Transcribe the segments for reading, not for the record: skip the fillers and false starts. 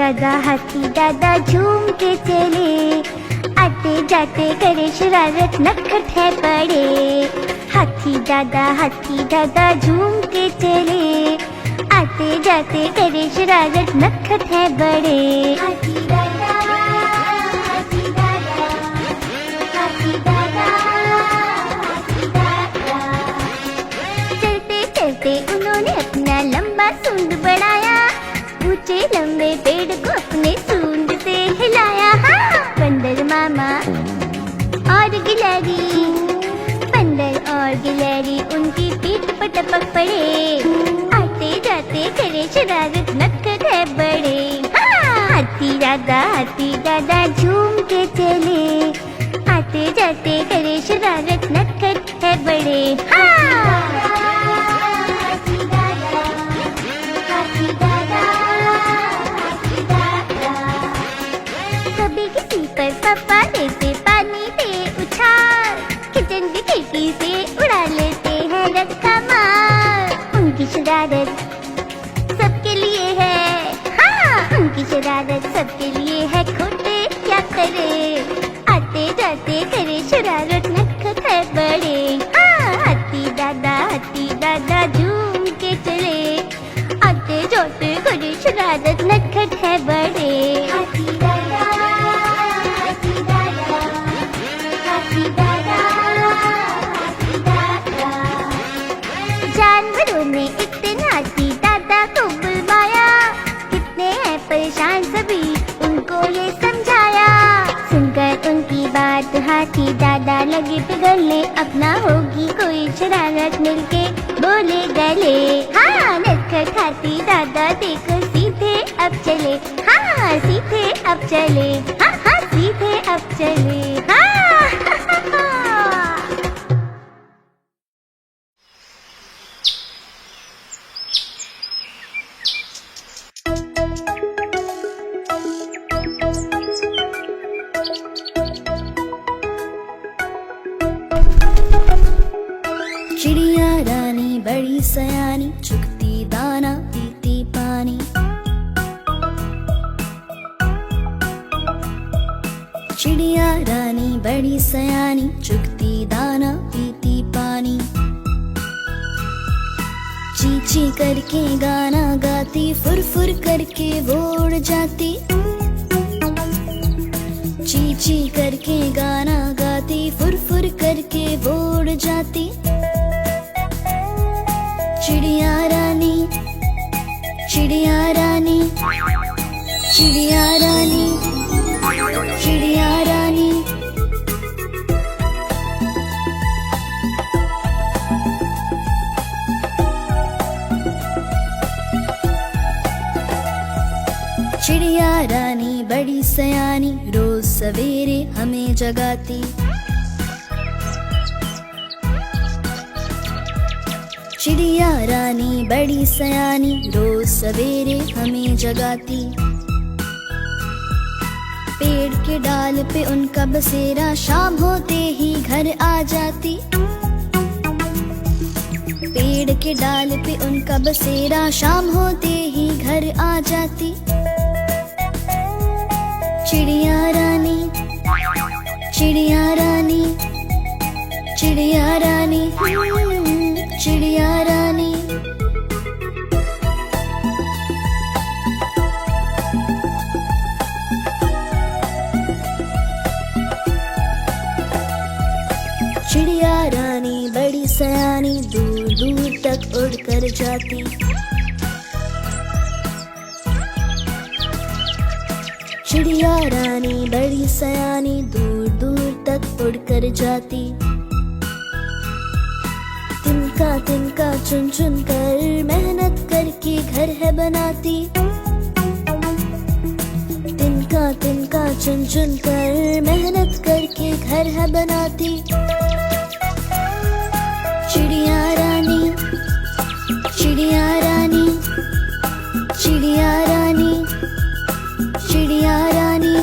दादा हाथी दादा झूम के चले, आते जाते करे शरारत नखट है बड़े। हाथी दादा झूम के चले, आते जाते करे शरारत नखट है बड़े। हाथी दादा, हाथी दादा, हाथी दादा, हाथी दादा। चलते चलते उन्होंने अपना लंबा सूंड बढ़ाया, ऊंचे लंबे पेड़ को अपने सूंड से हिलाया। हाँ, बंदर मामा और गिलहरी, बंदर और गिलहरी उनकी पीठ पर टपक पड़े, आते जाते करे शरारत नखट है बड़े। हाँ, हाथी दादा झूम के चले, आते जाते करे शरारत नखट है बड़े। हाँ, पर पापा देते पानी पे उछाल, किचन की खिड़की से उड़ा लेते हैं रक्का मार। उनकी शरारत सबके लिए है, हाँ उनकी शरारत सबके लिए है, खोटे क्या करे, आते जाते करे शरारत नखट है बड़े। हाँ, हाथी दादा झूम के चले, आते जाते करे शरारत नखट है बड़े। हाथी दादा, जानवरों ने इतने हाथी दादा को बुलवाया, कितने हैं परेशान सभी उनको ये समझाया। सुनकर उनकी बात हाथी दादा लगे पिघलने, अपना होगी कोई शरारत मिलके बोले गले। हाँ, नटखट हाथी दादा देखो सीधे अब चले, हाँ सीधे अब चले, हाँ सीधे अब चले। हाँ चिड़िया रानी बड़ी सयानी, चुगती दाना पीती पानी। चिड़िया रानी बड़ी सयानी, चुगती दाना पीती पानी। ची ची करके गाना गाती, फुर फुर करके वो उड़ जाती। ची ची करके गाना गाती, फुर फुर करके वो उड़ जाती। चिड़िया रानी, चिड़िया रानी, चिड़िया रानी, चिड़िया रानी। चिड़िया रानी बड़ी सयानी, रोज सवेरे हमें जगाती। चिड़िया रानी बड़ी सयानी, रोज सवेरे हमें जगाती। पेड़ के डाल पे उनका बसेरा, शाम होते ही घर आ जाती। पेड़ के डाल पे उनका बसेरा, शाम होते ही घर आ जाती। चिड़िया रानी, चिड़िया रानी, चिड़िया रानी, चिड़िया रानी। चिड़िया रानी बड़ी सयानी, दूर दूर तक उड़ कर जाती। चिड़िया रानी बड़ी सयानी, दूर दूर तक उड़ कर जाती। तिनका तिनका चुन चुन कर मेहनत करके घर है बनाती। तिनका तिनका चुन चुन कर मेहनत करके घर है बनाती। चिड़िया रानी, चिड़िया रानी, चिड़िया रानी, चिड़िया रानी।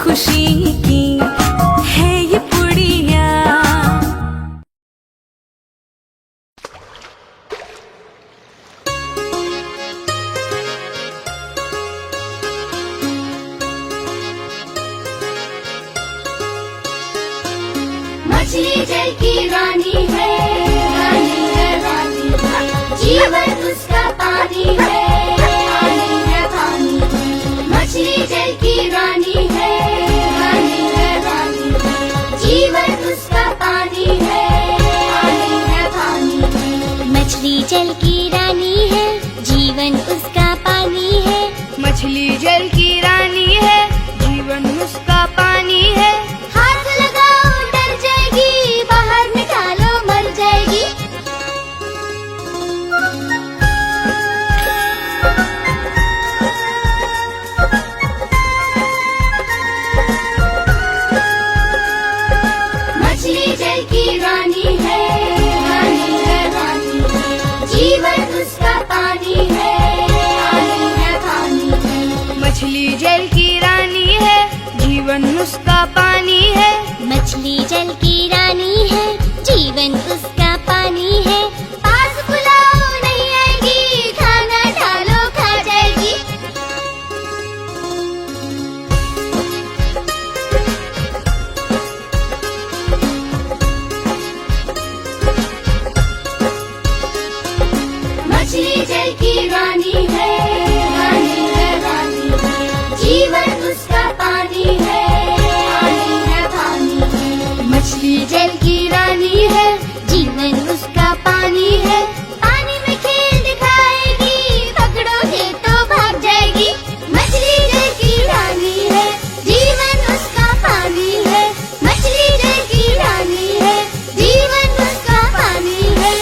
खुशी की है ये पुड़िया। मछली जल की रानी है, रानी है, रानी है, जीवन उसका पानी है, पानी है, पानी है। मछली जल की रानी है, रानी है, रानी है, जीवन उसका पानी है, पानी है, पानी है। मछली जल की रानी है, जीवन उसका पानी है। मछली जल की रानी है, जीवन उसका पानी है। हाथ लगाओ डर जाएगी, बाहर निकालो मर जाएगी। मछली जल की रानी है, रानी है, रानी है, जीवन उसका पानी है, पानी है, पानी है। मछली जल की रानी है, जीवन उसका पानी है। मछली जल की रानी है, जीवन उसका पानी है। पास बुलाओ नहीं आएगी, खाना डालो खा जाएगी। मछली जल की रानी है, रानी है, रानी है, जीवन उसका पानी है, पानी है, पानी है। मछली जल की रानी है, जीवन उसका पानी है। पानी में खेल दिखाएगी, पकड़ोगे तो भाग जाएगी। मछली जल की रानी है, जीवन उसका पानी है। मछली जल की रानी है, जीवन उसका पानी है।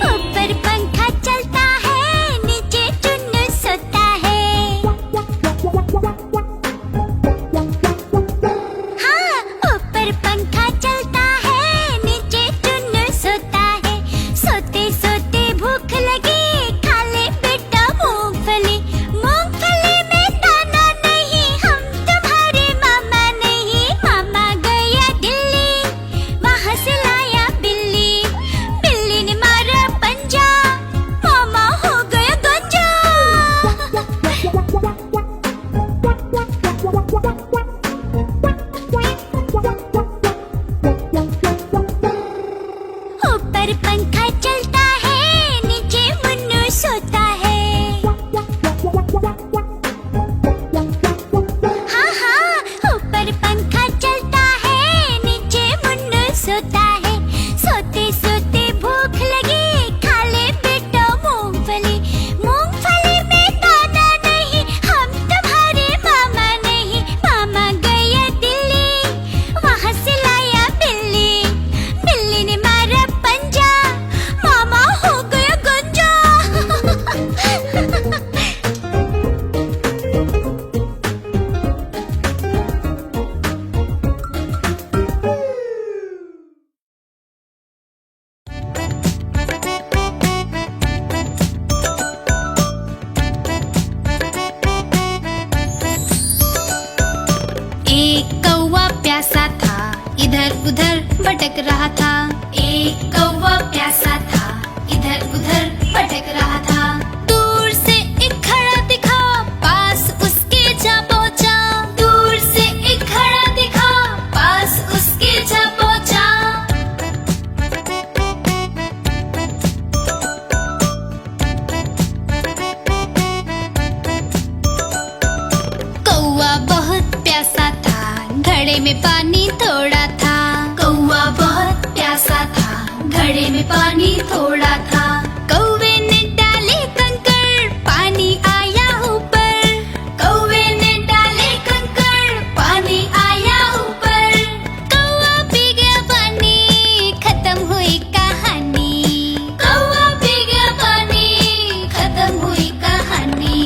ऊपर पंखा चलता है, नीचे चुन्नू सोता है। हाँ, ऊपर पंखा चलता है, नीचे चुन्नू सोता है। सोते सोते भूख लगी, खा ले बेटा मूंगफली। मूंगफली में दाना नहीं, हम तुम्हारे मामा नहीं। मामा गया दिल्ली, वहाँ से लाया बिल्ली। बिल्ली ने मारा पंजा, मामा हो गया गंजा। ऊपर पंखा चलता है, नीचे मुन्नू सोता है। हाँ हाँ, ऊपर पंखा चलता है, नीचे मुन्नू सोता है। सोते सोते भूख लगी, खा ले बेटा मूंगफली। मूंगफली में दाना नहीं, हम तुम्हारे मामा नहीं। मामा गया दिल्ली, वहाँ से लाया बिल्ली। बिल्ली ने मारा पंजा, मामा हो गया गंजा। एक कौवा प्यासा था, इधर उधर भटक रहा था। एक कौवा प्यासा था, इधर उधर भटक रहा था। दूर से एक खड़ा दिखा, पास उसके जा पहुंचा। दूर से एक खड़ा दिखा, पास उसके जा पहुंचा। कौवा बहुत प्यासा था, घड़े में पानी थोड़ा था। कौवा बहुत प्यासा था, घड़े में पानी थोड़ा था। कौवे ने डाले कंकड़, पानी आया ऊपर। कौवे ने डाले कंकड़, पानी आया ऊपर। कौवा पी गया पानी, खत्म हुई कहानी। कौवा पी गया पानी, खत्म हुई कहानी।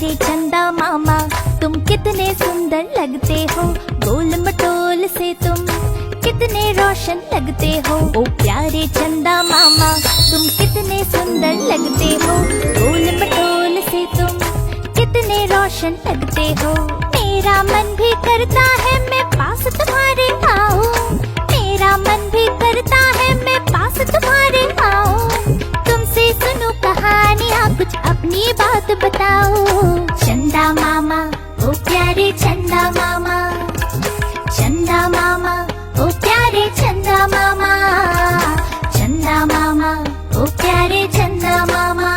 प्यारे चंदा मामा, तुम कितने सुंदर लगते हो। गोल मटोल से तुम कितने रोशन लगते हो। ओ प्यारे चंदा मामा, तुम कितने सुंदर लगते हो। गोल मटोल से तुम कितने रोशन लगते हो। मेरा मन भी करता है मैं पास तुम्हारे आऊं। मेरा मन भी करता है मैं पास तुम्हारे आऊं। तुमसे सुनो कहानियाँ, कुछ अपनी बात बताओ। चंदा मामा, ओ प्यारे चंदा मामा, चंदा मामा, ओ प्यारे चंदा मामा, चंदा मामा, ओ प्यारे चंदा मामा,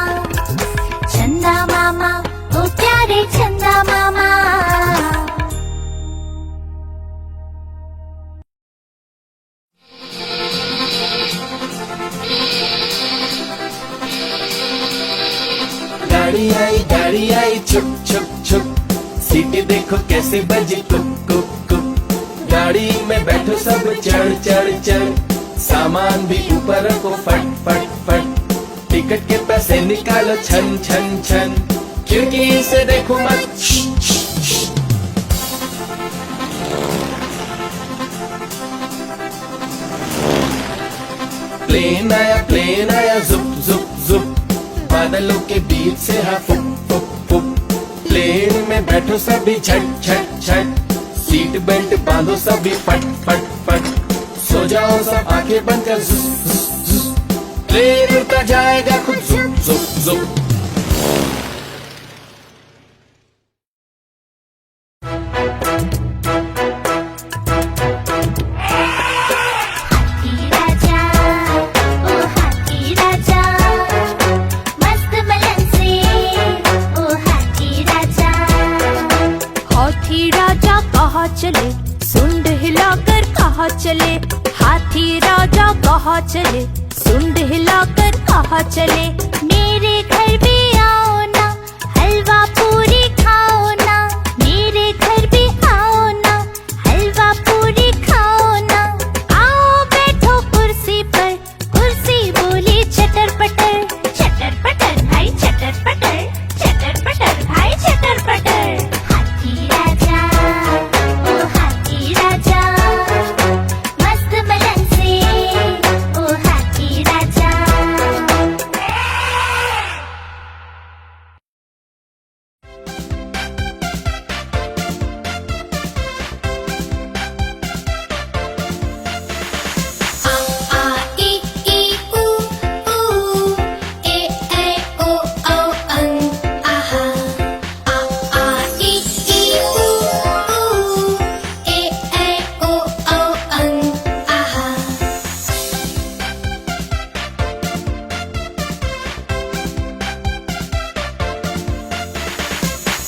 चंदा मामा, ओ प्यारे चंदा मामा। गाड़ी आई छुप छुप छुप, सीटी देखो कैसे बजी कुक कुक कुक। गाड़ी में बैठो सब चढ़ चढ़ चढ़, सामान भी ऊपर रखो फट फट फट। टिकट के पैसे निकालो छन छन छन, खिड़की से देखो मत। प्लेन आया जुप जुप जुप, बादलों के बीच से हाँ फुक फुक फुक। प्लेन में बैठो सभी झट झट झट, सीट बेल्ट बांधो सभी फट फट फट। सो जाओ सब आंखें बंद कर जुस जुस जुस, प्लेन उड़ता जाएगा खुद जुप जुप जुप। चले सुंड हिलाकर कहाँ चले। हाथी राजा कहाँ चले, सुंड हिलाकर कहाँ चले। मेरे घर भी आओ ना, हलवा पूरी खाओ ना। मेरे घर भी आओ ना, हलवा पूरी खाओ ना। आओ बैठो कुर्सी पर, कुर्सी बोली चटर पटर। चटर पटर भाई चटर पटर, चटर पटर भाई चटर पटर। हाथी राजा, मस्त बदन से ओ हाथी राजा।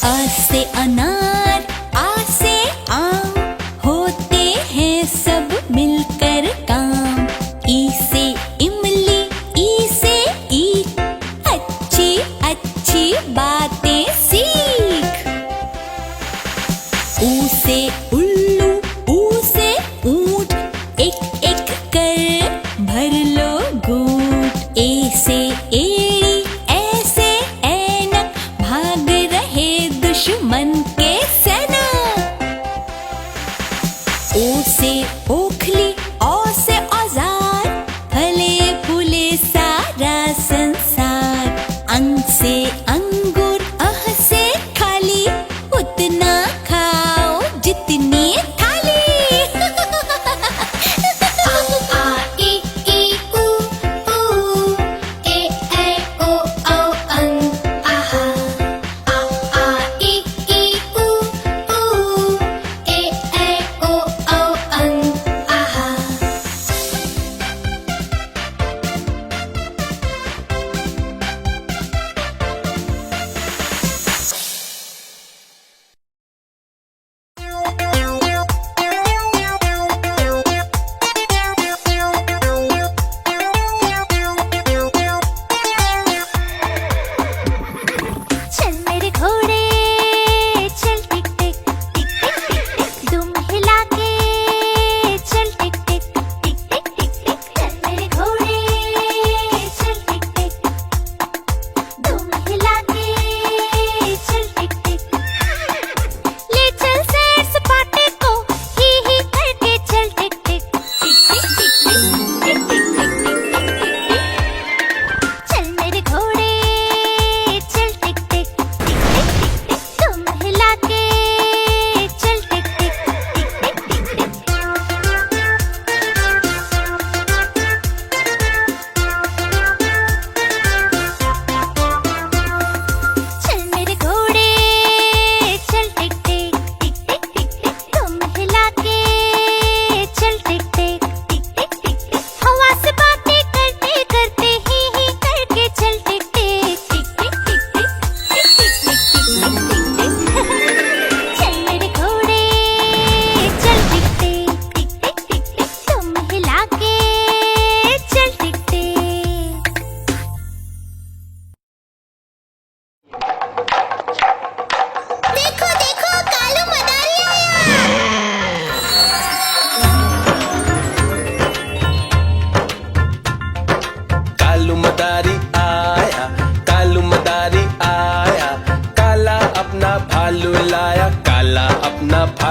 आ से अनार, आ से आम, होते हैं सब मिलकर काम। ई से इमली, ई से ईख, अच्छी अच्छी बातें सीख। ऊ से उल्लू, ऊ से ऊंट, एक एक कर भर लो घूंट। ए से एड़ी, ऐसे ऐनक, भाग रहे दुश्मन के सेना। ओ से ओखली, औ से औजार, फले फूले सारा संसार। अंग से अंगूर, अह से खाली, उतना खाओ जितनी थाली।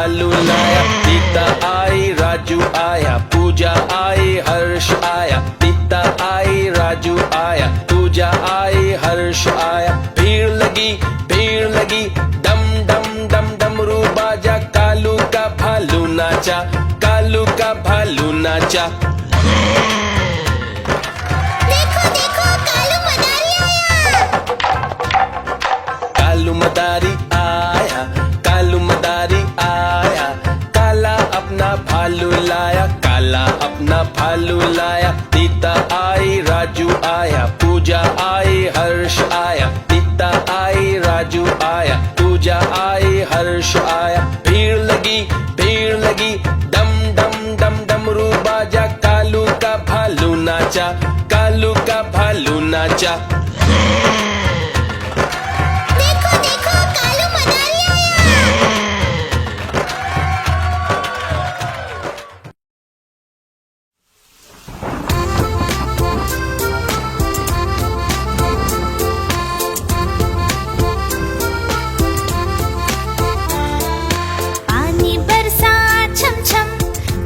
भालू लाया, सीता आई राजू आया, पूजा आई हर्ष आया, सीता आई राजू आया, पूजा आई हर्ष आया। भीड़ लगी डम डम डम डमरू बाजा, कालू का भालू नाचा, कालू का भालू नाचा। देखो देखो कालू मदारी आया। कालू मदारी आया, कालू मदारी आया, काला अपना भालू लाया, काला अपना भालू लाया। सीता आई राजू आया, पूजा आई हर्ष आया, सीता आई राजू आया, पूजा आई हर्ष आया। भीड़ लगी डम डम डम डमरू बाजा, कालू का भालू नाचा, कालू का भालू नाचा। देखो देखो कालू मदारी आया। पानी बरसा छम छम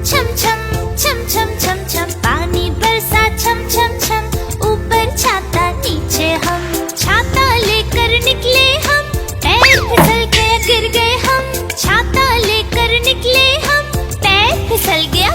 छम छम छम छम छम छम, पानी बरसा छम छम छम, ऊपर छाता नीचे हम, छाता लेकर निकले हम, पैर फिसल गए गिर गए हम, छाता लेकर निकले हम, पैर फिसल गया